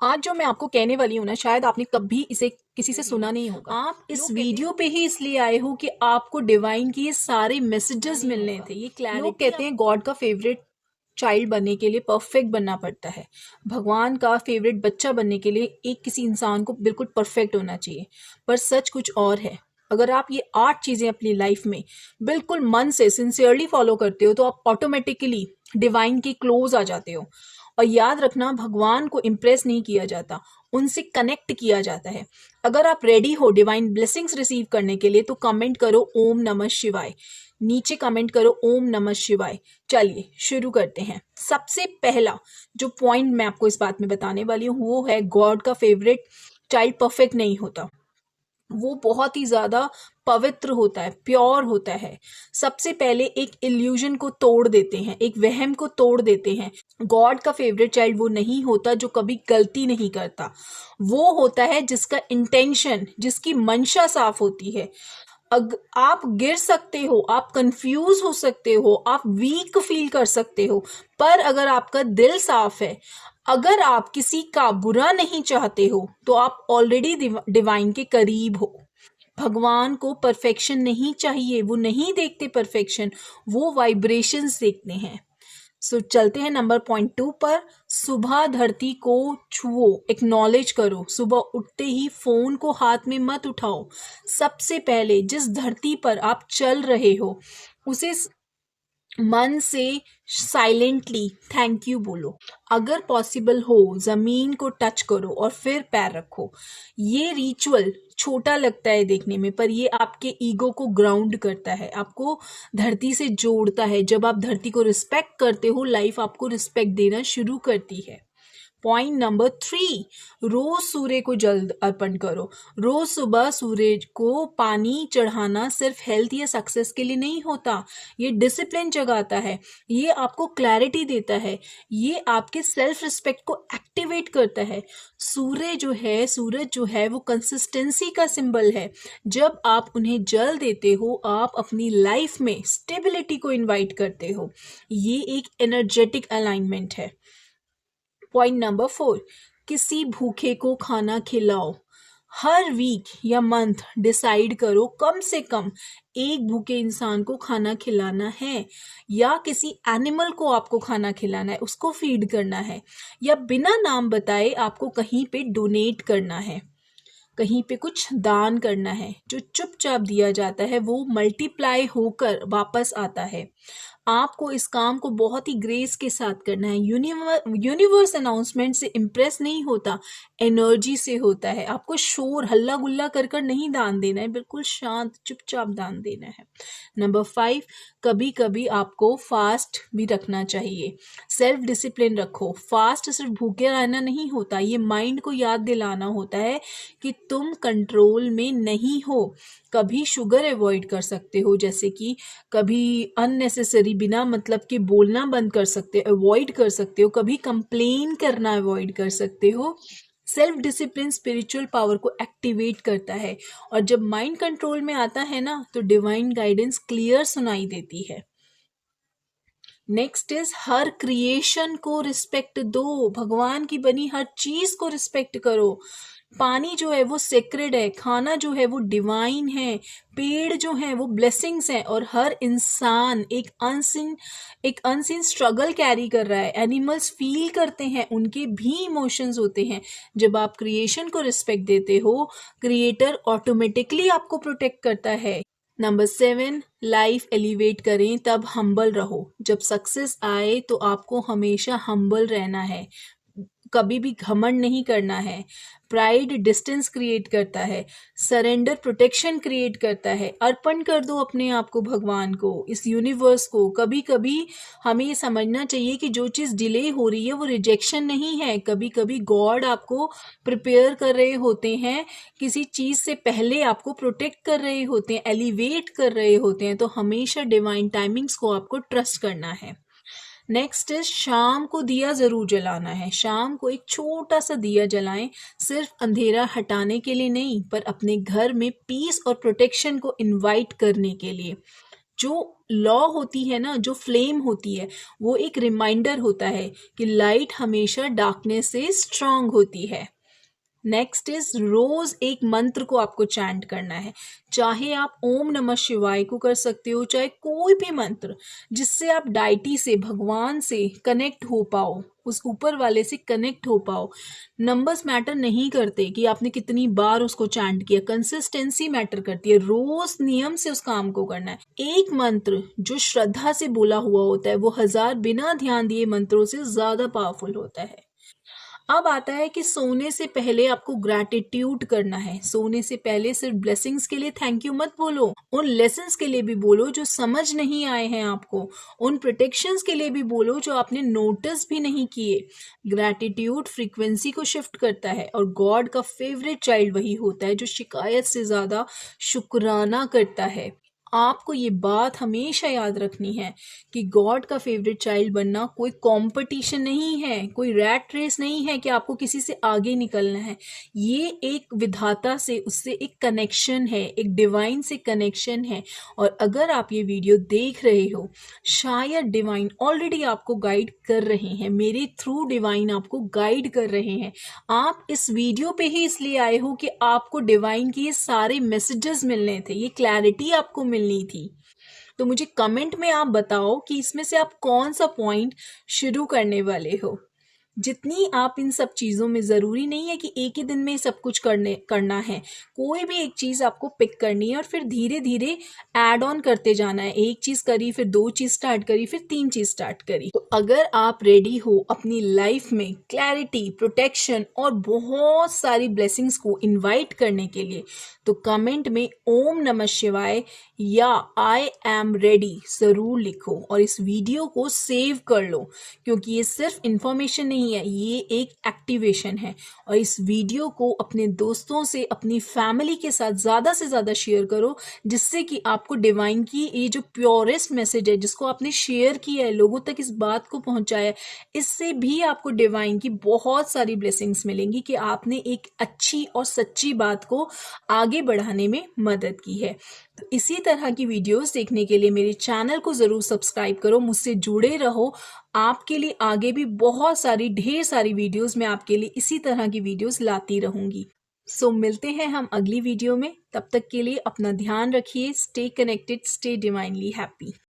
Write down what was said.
आज जो मैं आपको कहने वाली हूँ ना, शायद आपने कभी इसे किसी से सुना नहीं होगा। आप इस वीडियो पे ही इसलिए आए हो कि आपको डिवाइन की ये सारे मैसेजेस मिलने थे। ये क्लैरिटी, लोग कहते हैं गॉड का फेवरेट चाइल्ड बनने के लिए परफेक्ट बनना पड़ता है। भगवान का फेवरेट बच्चा बनने के लिए एक किसी इंसान को बिल्कुल परफेक्ट होना चाहिए, पर सच कुछ और है। अगर आप ये 8 चीज़ें अपनी लाइफ में बिल्कुल मन से सिंसियरली फॉलो करते हो तो आप ऑटोमेटिकली डिवाइन के क्लोज आ जाते हो। और याद रखना, भगवान को इम्प्रेस नहीं किया जाता, उनसे कनेक्ट किया जाता है। अगर आप रेडी हो डिवाइन ब्लेसिंग्स रिसीव करने के लिए तो कमेंट करो ओम नमः शिवाय। नीचे कमेंट करो ओम नमः शिवाय। चलिए शुरू करते हैं। सबसे पहला जो पॉइंट मैं आपको इस बात में बताने वाली हूँ वो है, गॉड का फेवरेट चाइल्ड परफेक्ट नहीं होता, वो बहुत ही ज़्यादा पवित्र होता है, प्योर होता है। सबसे पहले एक इल्यूजन को तोड़ देते हैं, एक वहम को तोड़ देते हैं। गॉड का फेवरेट चाइल्ड वो नहीं होता जो कभी गलती नहीं करता, वो होता है जिसका इंटेंशन, जिसकी मंशा साफ होती है। आप गिर सकते हो, आप कंफ्यूज हो सकते हो, आप वीक फील कर सकते हो, पर अगर आपका दिल साफ है, अगर आप किसी का बुरा नहीं चाहते हो, तो आप ऑलरेडी डिवाइन के करीब हो। भगवान को परफेक्शन नहीं चाहिए, वो नहीं देखते परफेक्शन, वो वाइब्रेशंस देखते हैं। चलते हैं नंबर पॉइंट 2 पर। सुबह धरती को छुओ, एक्नॉलेज करो। सुबह उठते ही फोन को हाथ में मत उठाओ। सबसे पहले जिस धरती पर आप चल रहे हो उसे मन से साइलेंटली थैंक यू बोलो। अगर पॉसिबल हो जमीन को टच करो और फिर पैर रखो। ये रिचुअल छोटा लगता है देखने में, पर ये आपके ईगो को ग्राउंड करता है, आपको धरती से जोड़ता है। जब आप धरती को रिस्पेक्ट करते हो, लाइफ आपको रिस्पेक्ट देना शुरू करती है। पॉइंट नंबर 3, रोज सूर्य को जल अर्पण करो। रोज सुबह सूर्य को पानी चढ़ाना सिर्फ हेल्थ या सक्सेस के लिए नहीं होता, ये डिसिप्लिन जगाता है, ये आपको क्लैरिटी देता है, ये आपके सेल्फ रिस्पेक्ट को एक्टिवेट करता है। सूरज जो है वो कंसिस्टेंसी का सिंबल है। जब आप उन्हें जल देते हो, आप अपनी लाइफ में स्टेबिलिटी को इनवाइट करते हो। ये एक एनर्जेटिक अलाइनमेंट है। पॉइंट नंबर 4, किसी भूखे को खाना खिलाओ। हर वीक या मंथ डिसाइड करो कम से कम एक भूखे इंसान को खाना खिलाना है, या किसी एनिमल को आपको खाना खिलाना है, उसको फीड करना है, या बिना नाम बताए आपको कहीं पे डोनेट करना है, कहीं पे कुछ दान करना है। जो चुपचाप दिया जाता है वो मल्टीप्लाई होकर वापस आता है। आपको इस काम को बहुत ही ग्रेस के साथ करना है। यूनिवर्स अनाउंसमेंट से इम्प्रेस नहीं होता, एनर्जी से होता है। आपको शोर हल्ला गुल्ला कर कर नहीं दान देना है, बिल्कुल शांत चुपचाप दान देना है। नंबर 5, कभी कभी आपको फास्ट भी रखना चाहिए। सेल्फ डिसिप्लिन रखो। फास्ट सिर्फ भूखे रहना नहीं होता, ये माइंड को याद दिलाना होता है कि तुम कंट्रोल में नहीं हो। कभी शुगर अवॉइड कर सकते हो, जैसे कि कभी अननेसेसरी बिना मतलब के बोलना बंद कर सकते हो, अवॉइड कर सकते हो, कभी कंप्लेन करना अवॉइड कर सकते हो। सेल्फ डिसिप्लिन स्पिरिचुअल पावर को एक्टिवेट करता है, और जब माइंड कंट्रोल में आता है ना, तो डिवाइन गाइडेंस क्लियर सुनाई देती है। नेक्स्ट इज, हर क्रिएशन को रिस्पेक्ट दो। भगवान की बनी हर चीज को रिस्पेक्ट करो। पानी जो है वो सेक्रेड है, खाना जो है वो डिवाइन है, पेड़ जो है वो ब्लेसिंग्स हैं, और हर इंसान एक अनसीन स्ट्रगल कैरी कर रहा है। एनिमल्स फील करते हैं, उनके भी इमोशंस होते हैं। जब आप क्रिएशन को रिस्पेक्ट देते हो, क्रिएटर ऑटोमेटिकली आपको प्रोटेक्ट करता है। नंबर 7, लाइफ एलिवेट करें तब हम्बल रहो। जब सक्सेस आए तो आपको हमेशा हम्बल रहना है, कभी भी घमंड नहीं करना है। प्राइड डिस्टेंस क्रिएट करता है, सरेंडर प्रोटेक्शन क्रिएट करता है। अर्पण कर दो अपने आप को भगवान को, इस यूनिवर्स को। कभी कभी हमें ये समझना चाहिए कि जो चीज़ डिले हो रही है वो रिजेक्शन नहीं है, कभी कभी गॉड आपको प्रिपेयर कर रहे होते हैं, किसी चीज़ से पहले आपको प्रोटेक्ट कर रहे होते हैं, एलिवेट कर रहे होते हैं। तो हमेशा डिवाइन टाइमिंग्स को आपको ट्रस्ट करना है। नेक्स्ट इज, शाम को दिया ज़रूर जलाना है। शाम को एक छोटा सा दिया जलाएं, सिर्फ अंधेरा हटाने के लिए नहीं, पर अपने घर में पीस और प्रोटेक्शन को इनवाइट करने के लिए। जो लॉ होती है ना, जो फ्लेम होती है, वो एक रिमाइंडर होता है कि लाइट हमेशा डार्कनेस से स्ट्रांग होती है। नेक्स्ट इज रोज एक मंत्र को आपको चैंट करना है। चाहे आप ओम नमः शिवाय को कर सकते हो, चाहे कोई भी मंत्र जिससे आप डाइटी से, भगवान से कनेक्ट हो पाओ, उस ऊपर वाले से कनेक्ट हो पाओ। नंबर्स मैटर नहीं करते कि आपने कितनी बार उसको चैंट किया, कंसिस्टेंसी मैटर करती है। रोज नियम से उस काम को करना है। एक मंत्र जो श्रद्धा से बोला हुआ होता है वो 1000 बिना ध्यान दिए मंत्रों से ज्यादा पावरफुल होता है। अब आता है कि सोने से पहले आपको ग्रैटिट्यूड करना है। सोने से पहले सिर्फ ब्लेसिंग्स के लिए थैंक यू मत बोलो, उन लेसन्स के लिए भी बोलो जो समझ नहीं आए हैं आपको, उन प्रोटेक्शंस के लिए भी बोलो जो आपने नोटिस भी नहीं किए। ग्रैटिट्यूड फ्रीक्वेंसी को शिफ्ट करता है और गॉड का फेवरेट चाइल्ड वही होता है जो शिकायत से ज़्यादा शुक्राना करता है। आपको ये बात हमेशा याद रखनी है कि गॉड का फेवरेट चाइल्ड बनना कोई कंपटीशन नहीं है, कोई रैट रेस नहीं है कि आपको किसी से आगे निकलना है। ये एक विधाता से, उससे एक कनेक्शन है, एक डिवाइन से कनेक्शन है। और अगर आप ये वीडियो देख रहे हो, शायद डिवाइन ऑलरेडी आपको गाइड कर रहे हैं, मेरे थ्रू डिवाइन आपको गाइड कर रहे हैं। आप इस वीडियो पे ही इसलिए आए हो कि आपको डिवाइन के ये सारे मैसेजेस मिलने थे, ये क्लैरिटी आपको मिलनी थी। तो मुझे कमेंट में आप बताओ कि इसमें से आप कौन सा पॉइंट शुरू करने वाले हो। जितनी आप इन सब चीज़ों में, ज़रूरी नहीं है कि एक ही दिन में सब कुछ करना है। कोई भी एक चीज़ आपको पिक करनी है और फिर धीरे धीरे ऐड ऑन करते जाना है। एक चीज़ करी, फिर 2 चीज़ स्टार्ट करी, फिर 3 चीज़ स्टार्ट करी। तो अगर आप रेडी हो अपनी लाइफ में क्लैरिटी, प्रोटेक्शन और बहुत सारी ब्लेसिंग्स को इनवाइट करने के लिए, तो कमेंट में ओम नमः शिवाय या आई एम रेडी ज़रूर लिखो और इस वीडियो को सेव कर लो, क्योंकि ये सिर्फ इंफॉर्मेशन नहीं है, ये एक एक्टिवेशन है। और इस वीडियो को अपने दोस्तों से, अपनी फैमिली के साथ ज़्यादा से ज़्यादा शेयर करो, जिससे कि आपको डिवाइन की ये जो प्योरेस्ट मैसेज है, जिसको आपने शेयर किया है, लोगों तक इस बात को पहुंचाया है, इससे भी आपको डिवाइन की बहुत सारी ब्लेसिंग्स मिलेंगी कि आपने एक अच्छी और सच्ची बात को आगे बढ़ाने में मदद की है। तो इसी तरह की वीडियोस देखने के लिए मेरे चैनल को ज़रूर सब्सक्राइब करो, मुझसे जुड़े रहो। आपके लिए आगे भी बहुत सारी, ढेर सारी वीडियोस मैं आपके लिए इसी तरह की वीडियोस लाती रहूँगी। सो मिलते हैं हम अगली वीडियो में। तब तक के लिए अपना ध्यान रखिए। Stay connected, stay divinely happy.